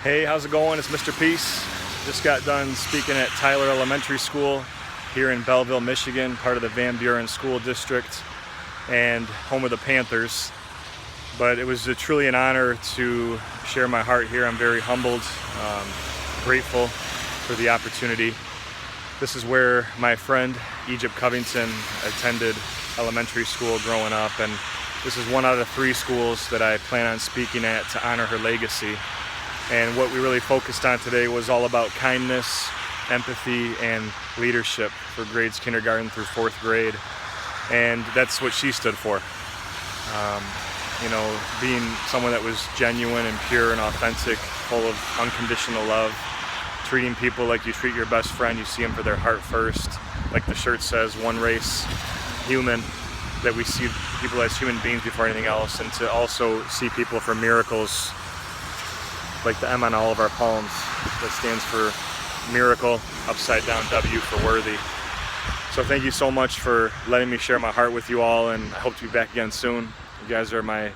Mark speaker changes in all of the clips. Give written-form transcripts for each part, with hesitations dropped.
Speaker 1: Hey, how's it going? It's Mr. Peace. Just got done speaking at Tyler Elementary School here in Belleville, Michigan, part of the Van Buren School District and home of the Panthers. But it was truly an honor to share my heart here. I'm very humbled, grateful for the opportunity. This is where my friend Egypt Covington attended elementary school growing up, and this is one out of 3 schools that I plan on speaking at to honor her legacy. And what we really focused on today was all about kindness, empathy, and leadership for grades kindergarten through 4th grade. And that's what she stood for. Being someone that was genuine and pure and authentic, full of unconditional love, treating people like you treat your best friend. You see them for their heart first. Like the shirt says, one race, human, that we see people as human beings before anything else, and to also see people for miracles, like the M on all of our palms that stands for miracle, upside down W for worthy. So thank you so much for letting me share my heart with you all, and I hope to be back again soon. You guys are my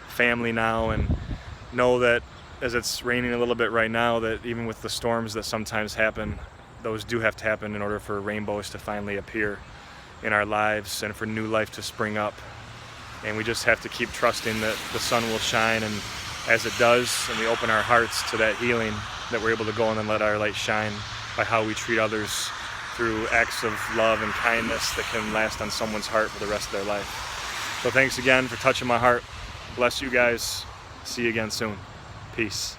Speaker 1: family now, and know that as it's raining a little bit right now, that even with the storms that sometimes happen, those do have to happen in order for rainbows to finally appear in our lives and for new life to spring up. And we just have to keep trusting that the sun will shine, and as it does, and we open our hearts to that healing, that we're able to go and then let our light shine by how we treat others through acts of love and kindness that can last on someone's heart for the rest of their life. So thanks again for touching my heart. Bless you guys. See you again soon. Peace.